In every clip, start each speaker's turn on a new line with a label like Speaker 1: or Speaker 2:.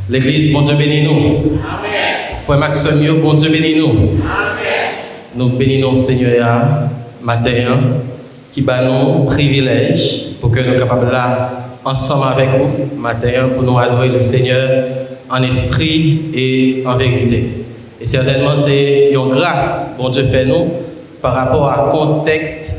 Speaker 1: L'église, bon Dieu bénis nous.
Speaker 2: Amen.
Speaker 1: Frère Maxime, bon Dieu bénis nous.
Speaker 2: Amen.
Speaker 1: Nous bénissons Seigneur matin qui bat nous privilège pour que nous soyons capables là ensemble avec vous matin pour nous adorer le Seigneur en esprit et en vérité. Et certainement c'est une grâce bon Dieu fait nous par rapport à contexte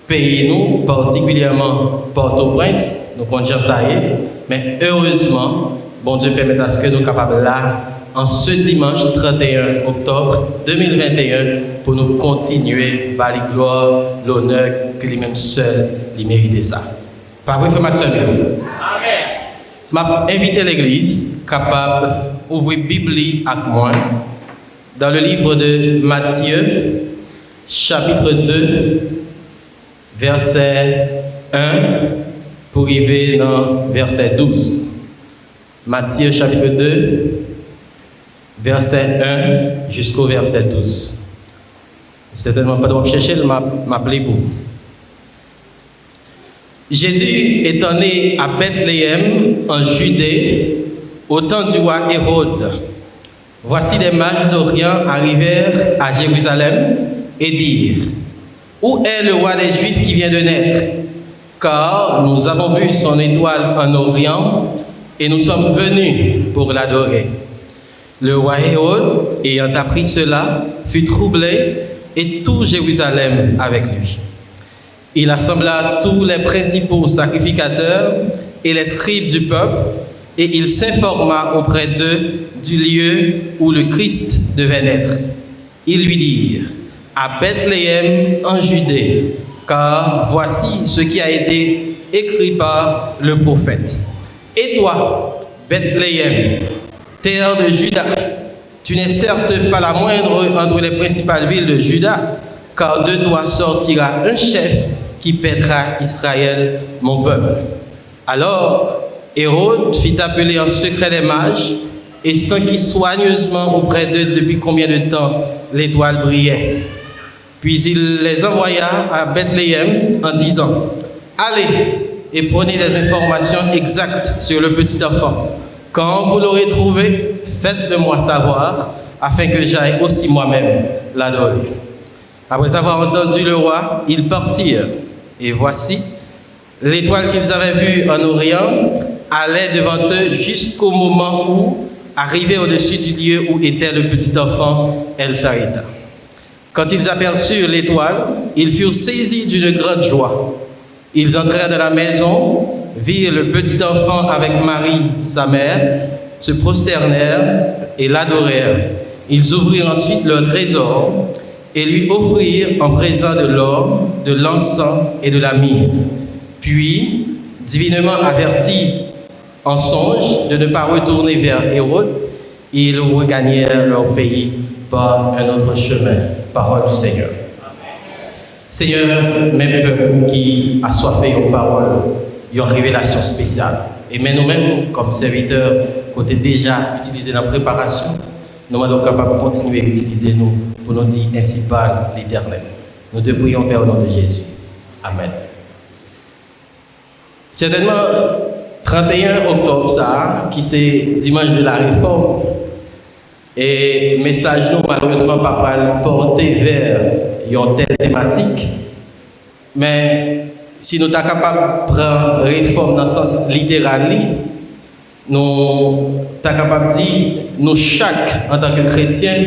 Speaker 1: pays nous, particulièrement Port-au-Prince, nous comptons ça y est, mais heureusement bon Dieu permet à ce que nous soyons capables là en ce dimanche 31 octobre 2021 pour nous continuer par la gloire, l'honneur que lui-même seul lui mérite ça. Pas vrai, frère Maxime?
Speaker 2: Amen.
Speaker 1: M'a invité l'église capable d'ouvrir la Bible avec moi dans le livre de Matthieu, chapitre 2, verset 1 pour arriver dans verset 12. Matthieu, chapitre 2, verset 1 jusqu'au verset 12. Certainement pas de chercher, il m'a appelé pour. Jésus étant né à Bethléem, en Judée, au temps du roi Hérode. Voici des mages d'Orient arrivèrent à Jérusalem et dirent: Où est le roi des Juifs qui vient de naître? Car nous avons vu son étoile en Orient et nous sommes venus pour l'adorer. Le roi Hérode, ayant appris cela, fut troublé et tout Jérusalem avec lui. Il assembla tous les principaux sacrificateurs et les scribes du peuple et il s'informa auprès d'eux du lieu où le Christ devait naître. Ils lui dirent: à Bethléem en Judée, car voici ce qui a été écrit par le prophète. Et toi, Bethléem, terre de Juda, tu n'es certes pas la moindre entre les principales villes de Juda, car de toi sortira un chef qui paîtra Israël, mon peuple. Alors, Hérode fit appeler en secret les mages et s'enquit soigneusement auprès d'eux depuis combien de temps l'étoile brillait. Puis il les envoya à Bethléem en disant: allez et prenez des informations exactes sur le petit enfant. Quand vous l'aurez trouvé, faites-le moi savoir, afin que j'aille aussi moi-même l'adorer. Après avoir entendu le roi, ils partirent. Et voici, l'étoile qu'ils avaient vue en Orient allait devant eux jusqu'au moment où, arrivée au-dessus du lieu où était le petit enfant, elle s'arrêta. Quand ils aperçurent l'étoile, ils furent saisis d'une grande joie. Ils entrèrent dans la maison, virent le petit enfant avec Marie, sa mère, se prosternèrent et l'adorèrent. Ils ouvrirent ensuite leur trésor et lui offrirent en présent de l'or, de l'encens et de la myrrhe. Puis, divinement avertis en songe de ne pas retourner vers Hérode, ils regagnèrent leur pays par un autre chemin. Parole du Seigneur. Seigneur, même peuple qui a soifé aux paroles, il y a une révélation spéciale. Et mais nous-mêmes, comme serviteurs, côté déjà utilisé dans la préparation, nous sommes capables de continuer à utiliser nous pour nous dire ainsi parle l'Éternel. Nous te prions, Père, au nom de Jésus. Amen. Certainement, 31 octobre, ça, qui c'est dimanche de la réforme, et message nous, malheureusement, pas porté vers une telle thématique, mais si nous sommes capables de prendre réforme dans le sens littéral, nous sommes capables de dire, nous chaque, en tant que chrétiens,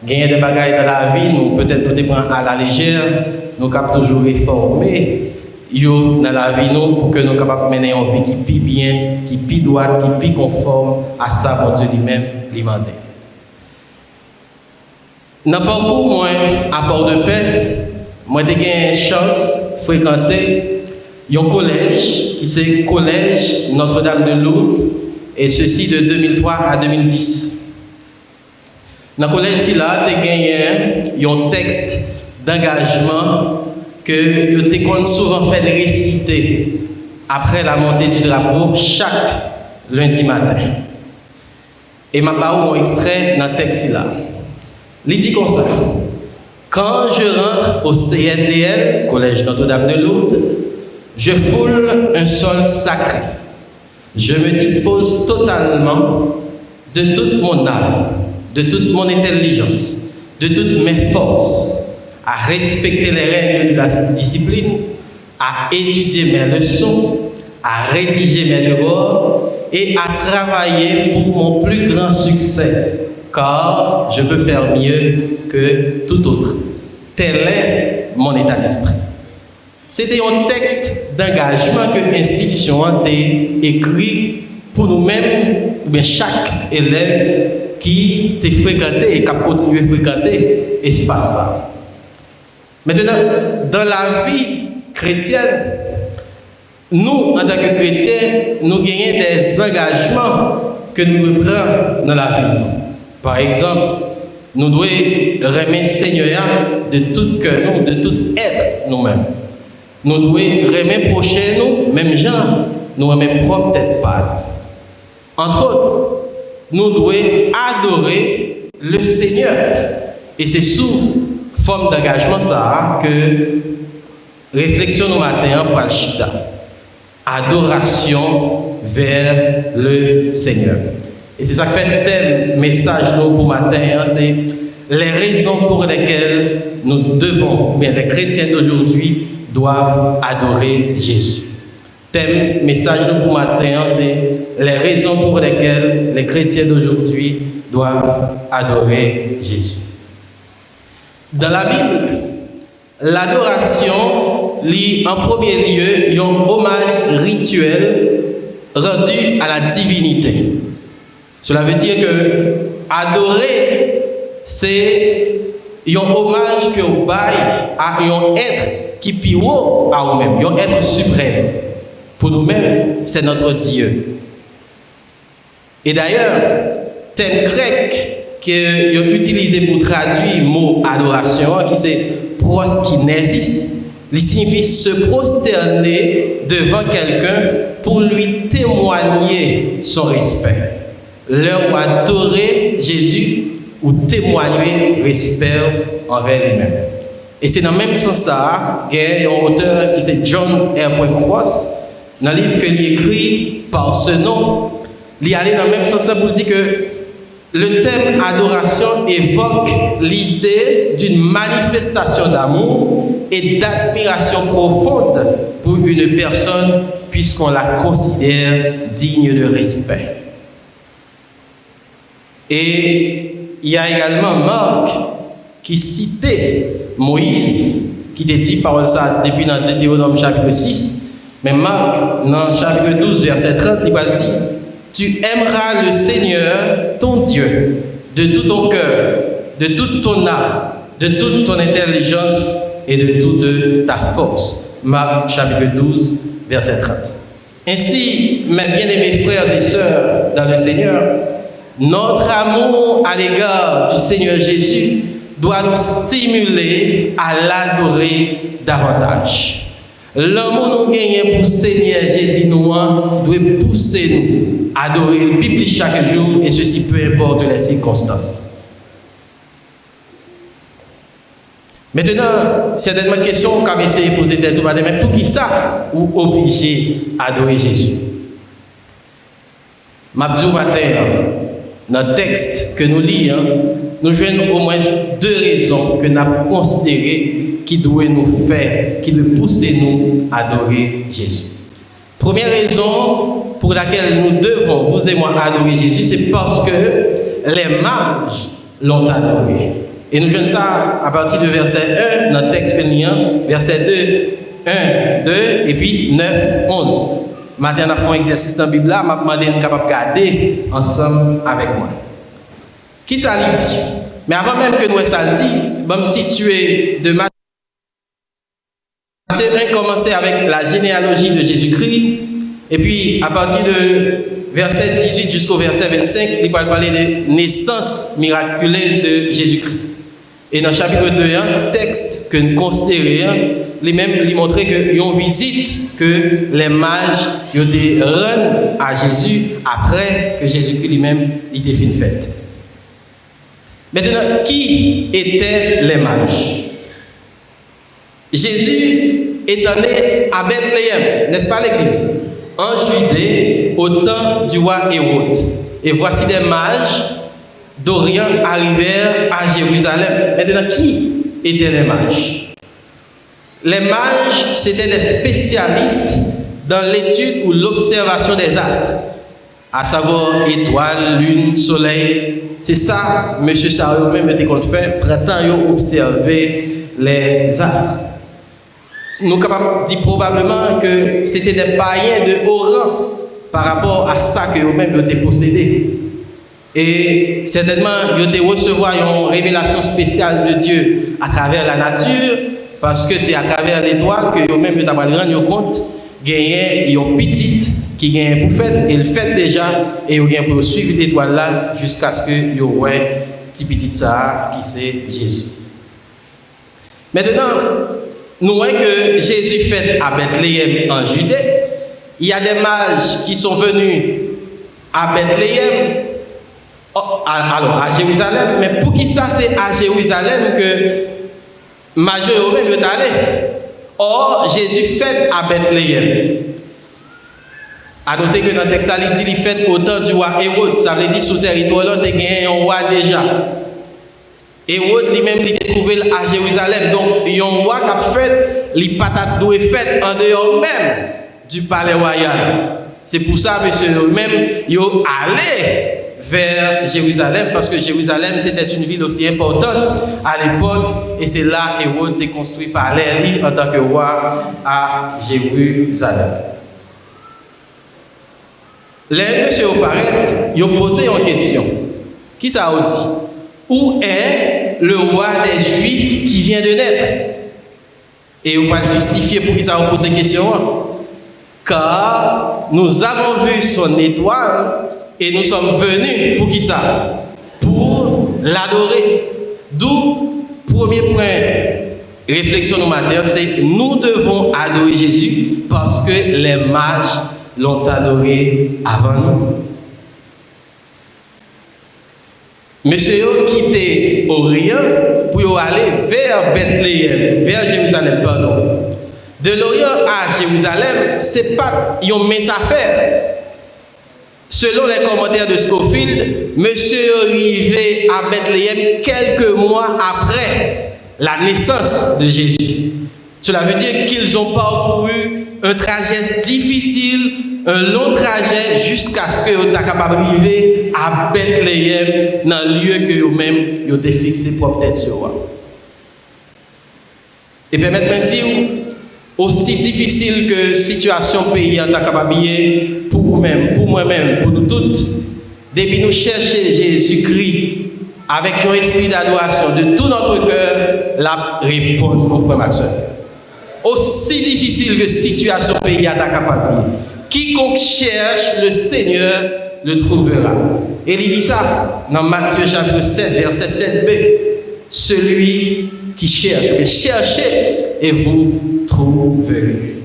Speaker 1: gagner des bagailles dans la vie, nous peut-être nous prendre à la légère, nous sommes toujours réformer dans la vie nous, pour que nous soyons capables de mener une vie qui pille bien, qui pille droite, qui pille conforme à ça, mon Dieu lui-même, l'imandé. Dans le parcours, moi, à Port-de-Paix, moi, j'ai eu une chance de fréquenter un collège qui c'est Collège Notre-Dame de Lourdes, et ceci de 2003 à 2010. Dans le collège, là, j'ai gagné un texte d'engagement que j'ai souvent fait réciter après la montée du drapeau chaque lundi matin. Et ma parole un extrait dans le texte là. Il dit comme ça: quand je rentre au CNDL, Collège Notre-Dame de Lourdes, je foule un sol sacré. Je me dispose totalement de toute mon âme, de toute mon intelligence, de toutes mes forces, à respecter les règles de la discipline, à étudier mes leçons, à rédiger mes devoirs et à travailler pour mon plus grand succès, car je peux faire mieux que tout autre. Tel est mon état d'esprit. C'était un texte d'engagement que l'institution a écrit pour nous-mêmes, ou bien chaque élève qui t'a fréquenté et qui a continué à fréquenter espace-là. Maintenant, dans la vie chrétienne, nous, en tant que chrétiens, nous gagnons des engagements que nous prenons dans la vie. Par exemple, nous devons remettre Seigneur de tout cœur, de tout être nous-mêmes. Nous devons remettre prochain nous, même gens, nous remettre propre tête pas. Entre autres, nous devons adorer le Seigneur. Et c'est sous forme d'engagement ça que réflexion au matin pour le chita. Adoration vers le Seigneur. Et c'est ça que fait tel message nous pour matin, c'est les raisons pour lesquelles nous devons, bien les chrétiens d'aujourd'hui doivent adorer Jésus. Thème message nous pour matin, c'est les raisons pour lesquelles les chrétiens d'aujourd'hui doivent adorer Jésus. Dans la Bible, l'adoration lit en premier lieu un hommage rituel rendu à la divinité. Cela veut dire que adorer, c'est un hommage que vous baille à un être qui est haut à vous-même, un être suprême. Pour nous-mêmes, c'est notre Dieu. Et d'ailleurs, thème grec qu'ils ont utilisé pour traduire le mot adoration, qui c'est proskinesis, il signifie se prosterner devant quelqu'un pour lui témoigner son respect. Leur où adorer Jésus ou témoigner respect envers lui-même. Et c'est dans le même sens ça, il y a un auteur qui c'est John R. Cross, dans le livre qu'il écrit par ce nom, il est allé dans le même sens pour dire que le thème adoration évoque l'idée d'une manifestation d'amour et d'admiration profonde pour une personne puisqu'on la considère digne de respect. Et il y a également Marc qui citait Moïse, qui te dit parole ça depuis dans Deutéronome chapitre 6, mais Marc, dans chapitre 12, verset 30, il va dire « Tu aimeras le Seigneur, ton Dieu, de tout ton cœur, de toute ton âme, de toute ton intelligence et de toute ta force. » Marc, chapitre 12, verset 30. Ainsi, mes bien-aimés frères et sœurs dans le Seigneur, notre amour à l'égard du Seigneur Jésus doit nous stimuler à l'adorer davantage. L'amour nous gagne pour le Seigneur Jésus nous doit pousser nous à adorer le Bible chaque jour, et ceci peu importe les circonstances. Maintenant, certainement question qu'on va essayer de poser tête au matin, mais pour qui ça ou obligé à adorer Jésus? Mabdou matin, dans le texte que nous lisons, nous jouons au moins deux raisons que nous avons considérées qui doivent nous faire, qui doivent pousser nous à adorer Jésus. Première raison pour laquelle nous devons, vous et moi, adorer Jésus, c'est parce que les mages l'ont adoré. Et nous jouons ça à partir de verset 1 dans le texte que nous lisons, verset 2, 1, 2, et puis 9, 11. Maintenant, on a fait un exercice dans la Bible, là, je vais demander capable de garder ensemble avec moi. Qui ça dit? Mais avant même que nous ça dit, je vais me situer de Matthieu 1, commencer avec la généalogie de Jésus-Christ, et puis à partir de verset 18 jusqu'au verset 25, il va parler de naissance miraculeuse de Jésus-Christ. Et dans le chapitre 2, un texte que nous considérons, lui montrer qu'il y a une visite que les mages ont rendu à Jésus après que Jésus-Christ lui-même ait fait une fête. Maintenant, qui étaient les mages? Jésus est né à Bethléem, n'est-ce pas l'église? En Judée, au temps du roi Hérode. et voici des mages d'Orient arrivèrent à Jérusalem. Maintenant, qui étaient les mages? Les mages, c'était des spécialistes dans l'étude ou l'observation des astres, à savoir étoiles, lune, soleil. C'est ça, M. Sarro même était qu'on fait, printemps, observer les astres. Nous sommes capables de dire probablement que c'était des païens de haut rang par rapport à ça que eux-mêmes étaient possédés. Et certainement, ils ont recevoir une révélation spéciale de Dieu à travers la nature, parce que c'est à travers l'étoile que eux-mêmes ils ont rendu compte gagner une petite qui gagne pour faire, et le fait déjà, et ils ont pour suivre l'étoile là jusqu'à ce que ils aient petit petit ça qui c'est Jésus. Maintenant, nous voyons que Jésus fait à Bethléem en Judée. Il y a des mages qui sont venus à Bethléem, alors à Jérusalem, mais pour qui ça c'est à Jérusalem que magi eux-mêmes sont allés. Or, Jésus fait à Bethléem. À noter que dans le texte, il dit qu'il fait au temps du roi Hérode. Ça veut dire sous territoire là, il y a un roi déjà. Hérode lui-même, il était trouvé à Jérusalem. Donc, il y a un roi qui a fait les patates douées faites en dehors même du palais royal. C'est pour ça, monsieur, eux-mêmes, ils sont allés vers Jérusalem, parce que Jérusalem, c'était une ville aussi importante à l'époque, et c'est là Hérode était construit par l'Élie en tant que roi à Jérusalem. Les messieurs au paraître, ils ont posé une question. Qui ça a dit? Où est le roi des Juifs qui vient de naître? Et on va le justifier pour qui ça a posé question. Car nous avons vu son étoile et nous sommes venus pour qui ça? Pour l'adorer. D'où, premier point, réflexion au matin, c'est nous devons adorer Jésus parce que les mages l'ont adoré avant nous. Monsieur quitté Orient pour aller vers Bethléem, vers Jérusalem, pardon. De l'Orient à Jérusalem, c'est pas une mince affaire. Selon les commentaires de Scofield, monsieur est arrivé à Bethléem quelques mois après la naissance de Jésus. Cela veut dire qu'ils ont parcouru un trajet difficile, un long trajet jusqu'à ce qu'ils soient capables d'arriver à Bethléem, dans le lieu que eux-mêmes ont fixé pour peut-être sur eux. Et permettez-moi de dire, aussi difficile que la situation pays est capable pour vous-même, pour moi-même, pour nous toutes, depuis nous chercher Jésus-Christ avec un esprit d'adoration de tout notre cœur, la réponse, mon frère Maxime. Aussi difficile que la situation pays est capable. Quiconque cherche le Seigneur le trouvera. Et il dit ça dans Matthieu chapitre 7, verset 7b. Celui qui cherche, mais cherchez et vous trouverez.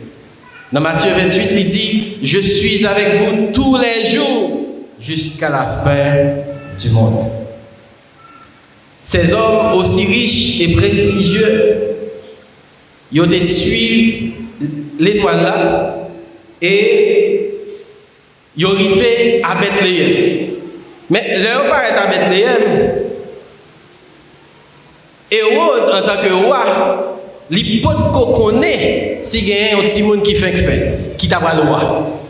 Speaker 1: Dans Matthieu 28, il dit, je suis avec vous tous les jours jusqu'à la fin du monde. Ces hommes aussi riches et prestigieux, ils ont suivi l'étoile là et ils ont arrivé à Bethléem. Mais leur part est à Bethléem. Hérode, en tant que roi, il ne peut pas connaître s'il y a un petit monde qui fait fête, qui t'a pas le roi.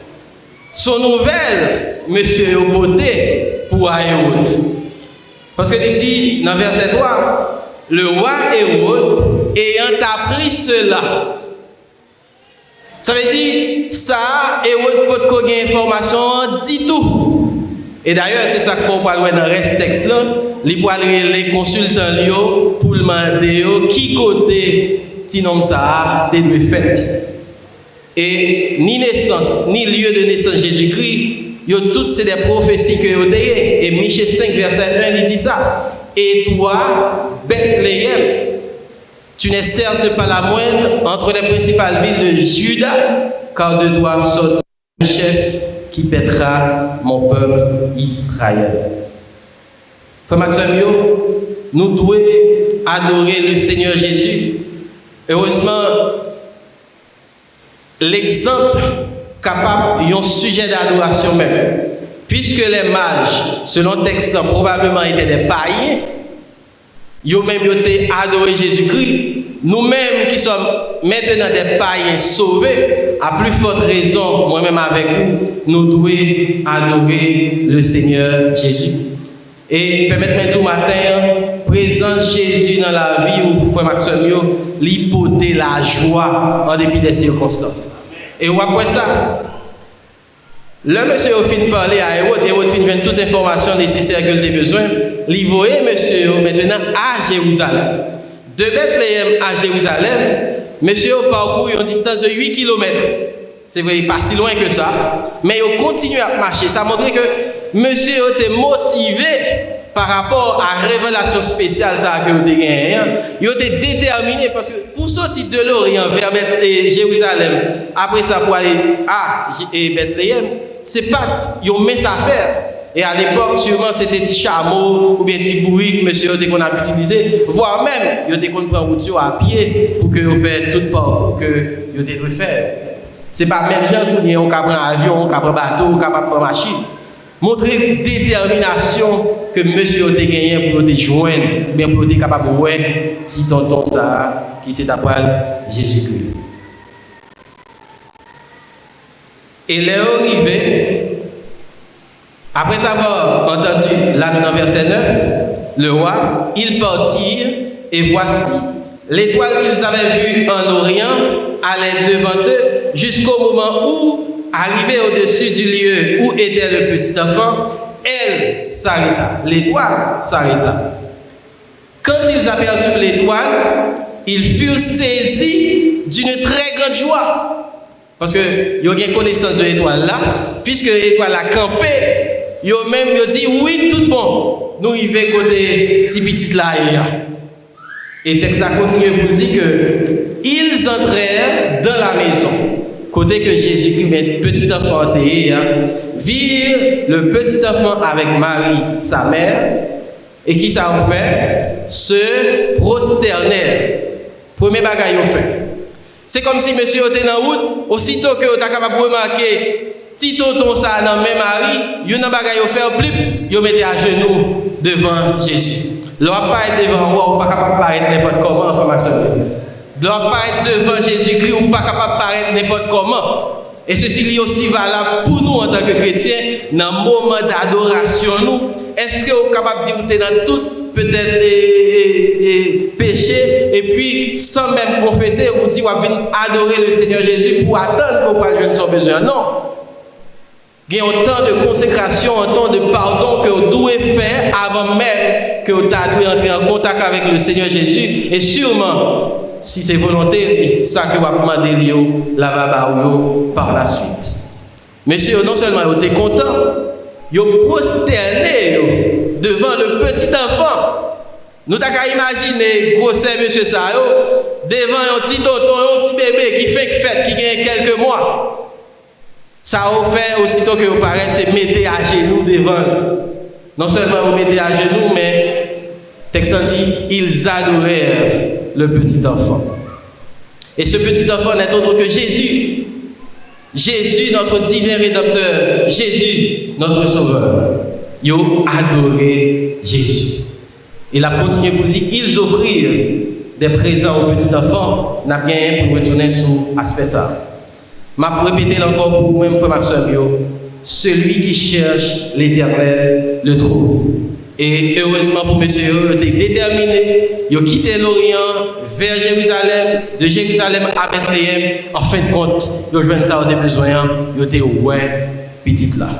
Speaker 1: Son nouvelle, monsieur Oboté, pour Hérode. Parce que il dit dans verset 3, le roi Hérode ayant appris cela. Ça veut dire, ça, Hérode peut pas gagner information, dit tout. Et d'ailleurs, c'est ça qu'il faut pas dans le reste texte là. Il faut aller les consultants pour demander qui côté sinon ça a été fait. Et ni naissance, ni lieu de naissance Jésus-Christ, toutes c'est des prophéties que vous avez. Et Michée 5, verset 1, il dit ça. Et toi, Bethléem, tu n'es certes pas la moindre entre les principales villes de Juda, car de toi sortir un chef qui paîtra mon peuple Israël. Frère Maxime, nous devons adorer le Seigneur Jésus. Heureusement, l'exemple capable d'un sujet d'adoration même. puisque les mages, selon le texte, probablement étaient des païens, ils ont même adoré Jésus-Christ. Nous-mêmes qui sommes maintenant des païens sauvés, à plus forte raison, moi-même avec vous, nous devons adorer le Seigneur Jésus. Et permettez-moi tout matin, présence Jésus dans la vie où frère Maxime, l'hypothèse, la joie en dépit des circonstances. Et après ça, le monsieur a fini de parler à Hérode fin de toute information nécessaire que il a besoin. Il voyait monsieur maintenant à Jérusalem. De Bethléem à Jérusalem, monsieur a parcouru une distance de 8 km. C'est vrai, pas si loin que ça. Mais il a continué à marcher. Ça montre que monsieur était motivé par rapport à la révélation spéciale que vous avez gagnée. Il était déterminé parce que pour sortir de l'Orient vers Jérusalem, après ça pour aller à Bethléem, c'est pas une mince affaire. Et à l'époque, sûrement, c'était des chameaux ou bien des bourriques, monsieur, qu'on a utilisé. Voire même, il y a des qu'on prend route à pied pour que vous fassiez tout le parcours que vous devez faire. Ce n'est pas même gens qui ont un avion, un bateau, un machine. Montrer détermination que monsieur a gagné pour te joindre, bien pour être capable de voir si tonton ça, qui s'est appelé Jésus-Christ. Et les arrivés, après avoir entendu là dans verset 9, le roi, ils partirent et voici l'étoile qu'ils avaient vue en Orient allait devant eux jusqu'au moment où, arrivé au-dessus du lieu où était le petit enfant, elle s'arrêta. L'étoile s'arrêta. Quand ils aperçurent l'étoile, ils furent saisis d'une très grande joie. Parce qu'ils ont une connaissance de l'étoile là, puisque l'étoile a campé. Ils ont même dit oui, tout bon. Nous, il va côté petit là. Et le texte a continué pour dire que ils entrèrent dans la maison. Côté que Jésus-Christ, petit enfant, virent le petit enfant avec Marie, sa mère, et qui ça fait? Se prosternèrent. Premier bagage au fait. C'est comme si monsieur était dans la route, aussitôt que vous êtes capable de remarquer Tito ton ça dans même Marie, il y a un bagage au faire plus, il mettait à genoux devant Jésus. Il ne doit pas être devant moi, ou pas capable de paraître n'importe comment, enfin, ne doit pas être devant Jésus-Christ ou pas capable de paraître n'importe comment. Et ceci est aussi valable pour nous en tant que chrétiens, dans le moment d'adoration. Est-ce que vous êtes capable de dire que vous êtes dans tout peut-être péché, et puis sans même confesser, vous dites que vous venez adorer le Seigneur Jésus pour attendre qu'on parle de son besoin? Non. Il y a un temps de consécration, un temps de pardon que vous devez faire avant même que vous devez entrer en contact avec le Seigneur Jésus. Et sûrement, si c'est volonté, ça que vous demandez par la suite. Monsieur, non seulement vous êtes content, vous prosterné devant le petit enfant. Nous avons imaginé, grosseur monsieur Sao, devant un petit tonton, un petit bébé qui fait fête, qui gagne quelques mois. Ça vous fait aussitôt que vous paraissez, c'est mettre à genoux devant. Non seulement vous mettez à genoux, mais texte dit, ils adorèrent le petit enfant. Et ce petit enfant n'est autre que Jésus. Jésus, notre divin rédempteur. Jésus, notre sauveur. Ils ont adoré Jésus. Il a continué pour dire, ils offrirent des présents au petit enfant. N'a bien pour retourner sur l'aspect ça. Je vais répéter encore pour vous-même, frère Maxime, celui qui cherche l'Éternel le trouve. Et heureusement pour monsieur, il est déterminé, il a quitté l'Orient vers Jérusalem, de Jérusalem à Bethléem. En fin de compte, il a joué ça au besoin, il était ouais, petit là.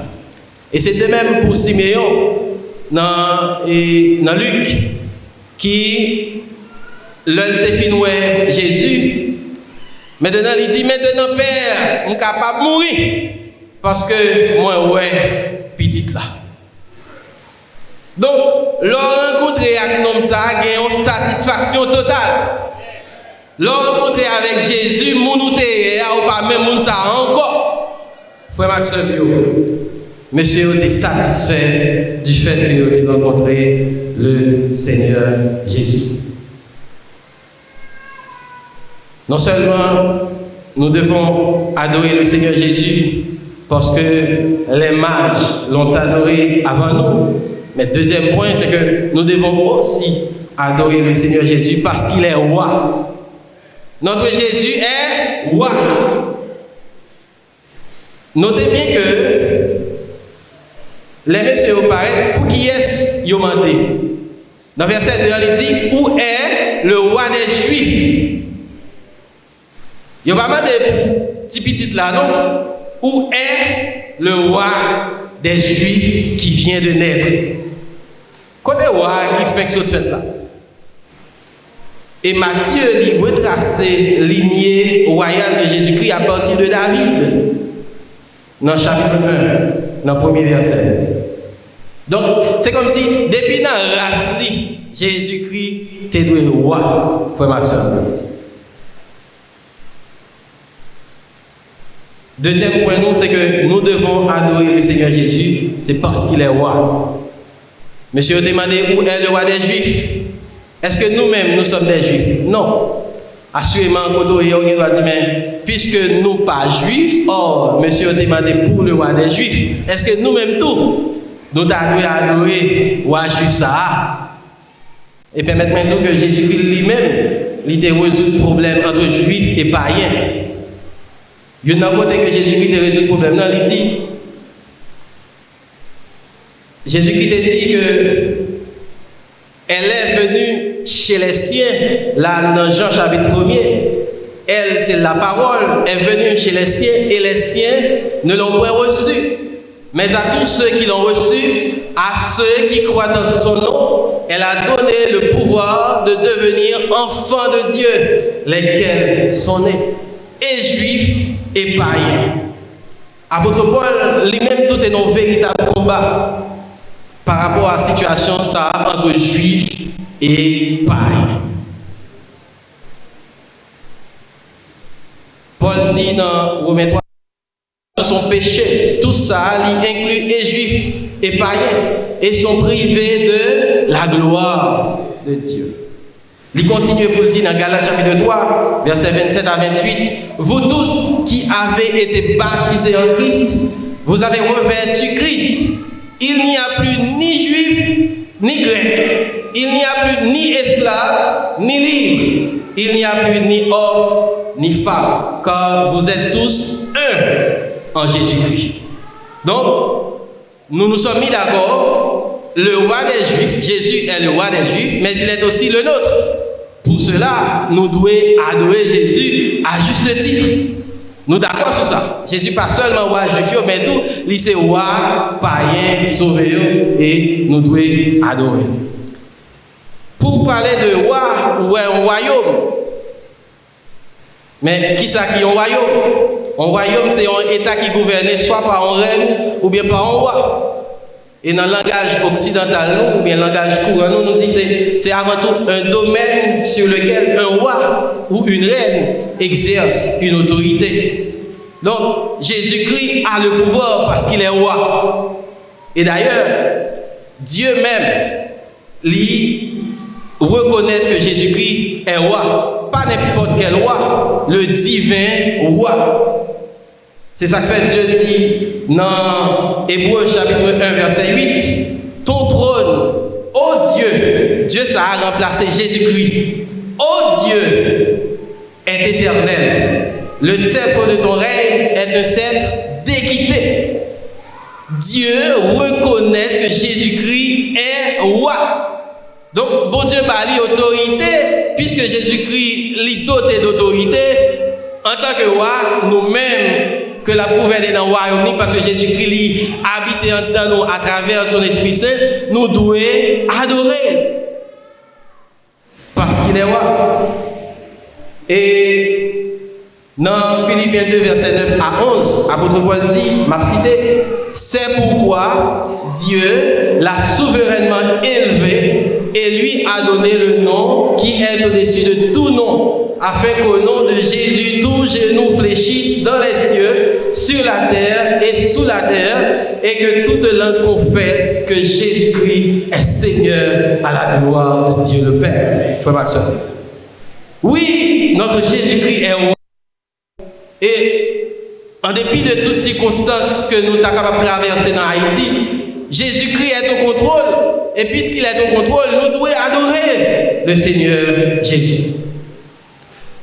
Speaker 1: Et c'est de même pour Siméon, dans Luc, qui, l'un des Jésus, maintenant, il dit, maintenant, Père, je suis capable de mourir. Parce que moi, ouais, petite là. Donc, leur rencontrer avec un homme, ça a une satisfaction totale. Leur rencontrer avec Jésus, mon ou pas même mon ça encore. Frère Maxime, monsieur est satisfait du fait que vous avez rencontré le Seigneur Jésus. Non seulement nous devons adorer le Seigneur Jésus parce que les mages l'ont adoré avant nous. Mais deuxième point, c'est que nous devons aussi adorer le Seigneur Jésus parce qu'il est roi. Notre Jésus est roi. Notez bien que les messieurs paraissent pour qui est-ce qu'ils ont demandé. Dans le verset 2, il dit où est le roi des Juifs? Il n'a pas demandé pour petit petit là, non? Où est le roi des Juifs qui vient de naître? Côté roi qui fait que cette fête là. Et Matthieu lui retracé lignée royale de Jésus-Christ à partir de David. Dans le chapitre 1, dans le premier verset. Donc, c'est comme si, depuis dans la race, Jésus-Christ était le roi, frère Maxime. Deuxième point, c'est que nous devons adorer le Seigneur Jésus, c'est parce qu'il est roi. Monsieur a demandé où est le roi des Juifs. Est-ce que nous-mêmes, nous sommes des Juifs? Non. Assurément, quand on doit dire, mais puisque nous pas juifs, or, monsieur a demandé pour le roi des Juifs, est-ce que nous-mêmes tout, nous devons adorer le roi juif ça? Et permettre maintenant que Jésus-Christ lui-même, il a résolu le problème entre juifs et païens. Il y a un côté que Jésus-Christ a résolu le problème, non, il dit, Jésus-Christ a dit que elle est venue chez les siens, là dans Jean chapitre 1er, elle, c'est la parole, est venue chez les siens et les siens ne l'ont pas reçue. Mais à tous ceux qui l'ont reçue, à ceux qui croient dans son nom, elle a donné le pouvoir de devenir enfants de Dieu, lesquels sont nés, et juifs et païens. Apôtre Paul, lui-même, tout est dans un véritable combat par rapport à la situation ça, entre juifs et païens. Paul dit dans Romains 3, son péché, tout ça, il inclut et juifs et païens, et sont privés de la gloire de Dieu. Il continue pour le dire dans Galates chapitre 3, versets 27 à 28, vous tous qui avez été baptisés en Christ, vous avez revêtu Christ. Il n'y a plus ni juif, ni grec. Il n'y a plus ni esclave, ni libre. Il n'y a plus ni homme, ni femme. Car vous êtes tous un en Jésus-Christ. Donc, nous nous sommes mis d'accord. Le roi des Juifs, Jésus est le roi des Juifs, mais il est aussi le nôtre. Pour cela, nous devons adorer Jésus à juste titre. Nous d'accord sur ça. Jésus pas seulement roi juif, mais tout, il c'est roi, païen, sauveur, et nous devons adorer. Pour parler de roi ou un royaume, mais qui ça qui est un royaume? Un royaume, c'est un État qui gouverne soit par un reine ou bien par un roi. Et dans le langage occidental, ou bien le langage courant, nous disons que c'est avant tout un domaine sur lequel un roi ou une reine exerce une autorité. Donc, Jésus-Christ a le pouvoir parce qu'il est roi. Et d'ailleurs, Dieu même, lui, reconnaît que Jésus-Christ est roi. Pas n'importe quel roi, le divin roi. C'est ça que fait Dieu dit dans Hébreux chapitre 1 verset 8. Ton trône, ô Dieu, Dieu ça a remplacé Jésus-Christ. Ô Dieu est éternel. Le sceptre de ton règne est un sceptre d'équité. Dieu reconnaît que Jésus-Christ est roi. Donc, bon Dieu a l'autorité, puisque Jésus-Christ est doté d'autorité, en tant que roi, nous-mêmes, que la pouvelle est dans le royaume, parce que Jésus-Christ habite en nous à travers son Esprit Saint, nous devons adorer. Parce qu'il est roi. Et dans Philippiens 2, verset 9 à 11, apôtre Paul dit, m'a cité, c'est pourquoi Dieu l'a souverainement élevé et lui a donné le nom qui est au-dessus de tout nom, afin qu'au nom de Jésus, tout genou fléchisse dans les cieux, sur la terre et sous la terre, et que toute langue confesse que Jésus-Christ est Seigneur à la gloire de Dieu le Père. Frère Maxime. Oui, notre Jésus-Christ est roi. Et En dépit de toutes circonstances que nous sommes capables de traverser dans Haïti, Jésus-Christ est au contrôle. Et puisqu'il est au contrôle, nous devons adorer le Seigneur Jésus.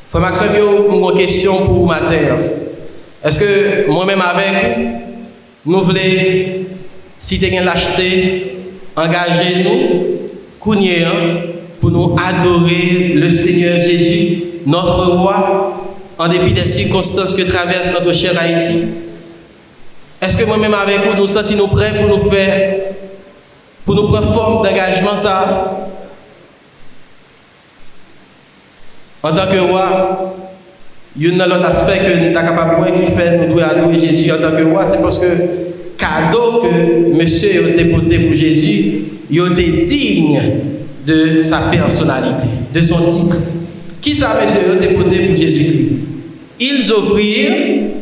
Speaker 1: Frère Maxime, j'ai une question pour vous matin. Est-ce que moi-même avec vous, nous voulons, si tu as lâcheté, engager nous, pour nous adorer le Seigneur Jésus, notre roi, en dépit des circonstances que traverse notre cher Haïti? Est-ce que moi-même avec vous, nous sentons prêts pour nous faire, pour nous prendre forme d'engagement ça? En tant que roi, il y a un autre aspect que nous sommes capables de qui fait nous devons adorer Jésus en tant que roi, c'est parce que le cadeau que monsieur a déposé pour Jésus, il était digne de sa personnalité, de son titre. Qui ça, monsieur, a déposé pour Jésus-Christ? Ils offrirent,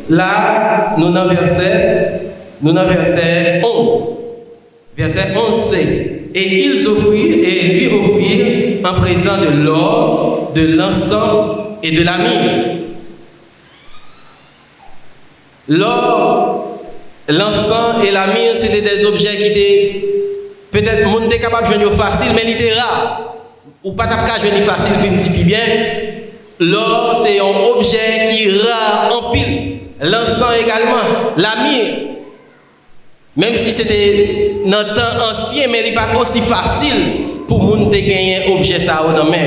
Speaker 1: là, nous dans verset 11. Verset 11, c'est: et ils offrirent et lui offrirent en présent de l'or, de l'encens et de la myrrhe. L'or, l'encens et la myrrhe, c'était des objets qui étaient, peut-être, le monde était capable de jouer facile, mais il était rare. Ou pas capable de jouer facile, puis me dit bien. L'or, c'est un objet qui est rare en pile. L'encens également, la myrrhe. Même si c'était dans le temps ancien, mais il n'est pas aussi facile pour les gens de gagner un objet ça dans la main.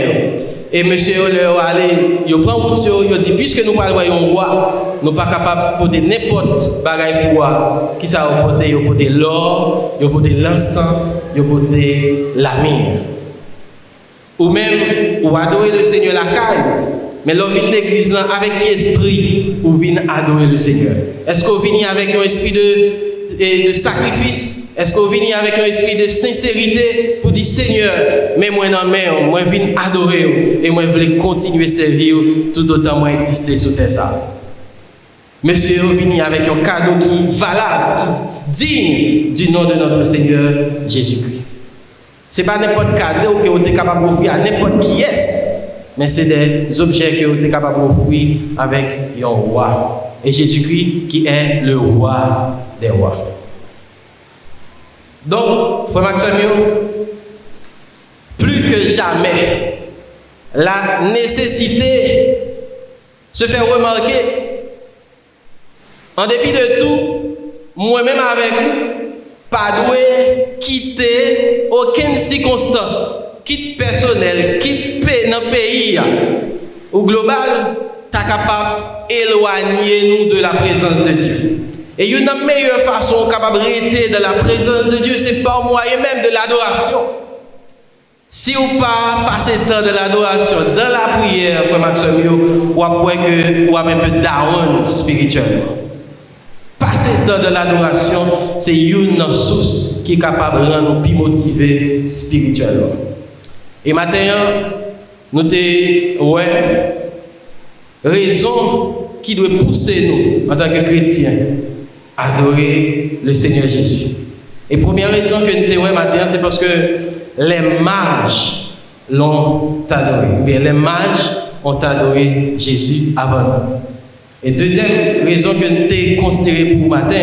Speaker 1: Et monsieur, il prend route, il dit, puisque nous parlons de roi, nous ne sommes pas capables de porter n'importe bagaille pour qui ça a porté. Il a porté l'or, il a porté l'encens, il a porté la myrrhe. Ou même, ou adorer le Seigneur la caille. Mais l'on vient de l'église là avec quel esprit ou vient adorer le Seigneur? Est-ce qu'on vient avec un esprit de sacrifice? Est-ce qu'on vient avec un esprit de sincérité pour dire Seigneur, mets-moi dans la main, moi je viens adorer et moi je veux continuer à servir tout autant moi exister sur terre ça. Monsieur vient avec un cadeau qui est valable, qui est digne du nom de notre Seigneur Jésus-Christ. Ce n'est pas n'importe quel cadeau que vous êtes capable d'offrir à n'importe qui est. Mais c'est des objets que vous êtes capable d'offrir avec un roi. Et Jésus-Christ qui est le roi des rois. Donc, frère Maxime, plus que jamais, la nécessité se fait remarquer. En dépit de tout, moi-même avec vous, pas doué quitter aucune circonstance. Quitte personnel, quitte dans le pays, au global, tu es capable d'éloigner nous de la présence de Dieu. Et une meilleure façon capable de rester dans la présence de Dieu, c'est par moyen même de l'adoration. Si vous pas passer le temps de l'adoration dans la prière, frère Maxime, vous avez que vous avez un peu down spirituellement. Passer le temps de l'adoration, c'est une source qui est capable de rendre nous plus motivés spirituellement. Et maintenant, nous avons raison qui doit pousser nous, en tant que chrétiens, à adorer le Seigneur Jésus. Et première raison que nous avons maintenant, c'est parce que les mages l'ont adoré. Bien, les mages ont adoré Jésus avant nous. Et deuxième raison que nous avons considéré pour matin,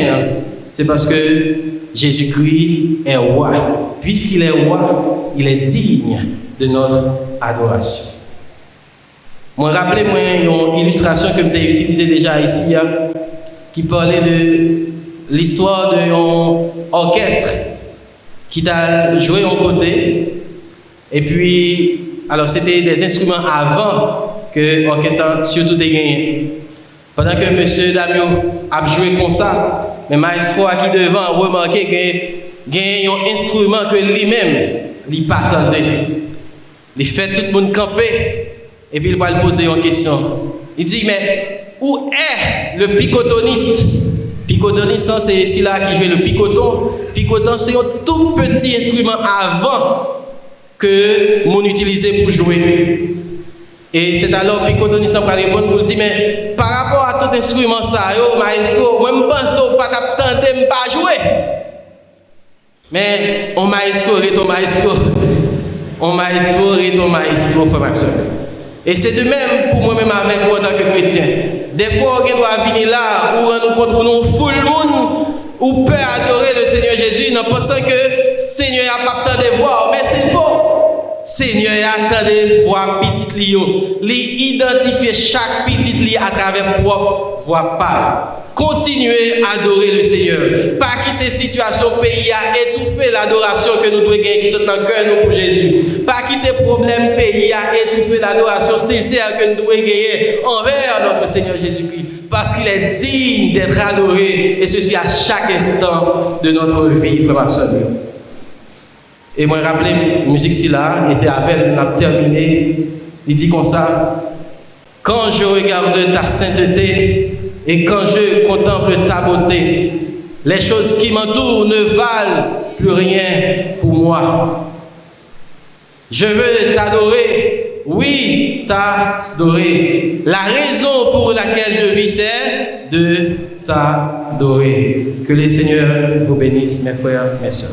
Speaker 1: c'est parce que Jésus-Christ est roi. Puisqu'il est roi, il est digne de notre adoration. Moi, rappelez-moi une illustration que j'ai utilisée déjà ici, qui parlait de l'histoire d'un orchestre qui t'a joué en côté. Et puis, alors c'était des instruments avant que l'orchestre surtout ait gagné. Pendant que M. Damio a joué comme ça, mais maestro qui devant a remarqué qu'il y a un instrument que lui-même, il pas attendait. Il fait tout le monde camper et puis il va lui poser une question. Il dit, mais où est le picotoniste? Picotoniste, c'est ici là qui joue le picoton. Picoton, c'est un tout petit instrument avant que l'on utilisait pour jouer. Et c'est alors picotoniste qui va répondre pour lui dire, mais par rapport à tout instrument, ça, maestro, moi je pense pas t'attendre de pas jouer. Mais on maestro est ton maestro. On maestro est ton maestro, frère Maxime. Et c'est de même pour moi-même avec moi en tant que chrétien. Des fois, on doit venir là, où on nous compte, où nous foule le monde, ou peut adorer le Seigneur Jésus, en pensant que le Seigneur n'a pas tant de voir, mais c'est faux. Seigneur attend de voir petite lio, li identifier chaque petite li à travers propre voix pâle. Continuez à adorer le Seigneur. Pas quitter situation pays à étouffer l'adoration que nous devons gagner qui sont dans le cœur nous pour Jésus. Pas quitter problème pays à étouffer l'adoration sincère que nous devons gagner envers notre Seigneur Jésus-Christ. Parce qu'il est digne d'être adoré et ceci à chaque instant de notre vie, frère Maxime. Et moi, je rappelle la musique si là, et c'est avec elle qu'on a terminé. Il dit comme ça: quand je regarde ta sainteté et quand je contemple ta beauté, les choses qui m'entourent ne valent plus rien pour moi. Je veux t'adorer, oui, t'adorer. La raison pour laquelle je vis, c'est de t'adorer. Que le Seigneur vous bénisse, mes frères, mes sœurs.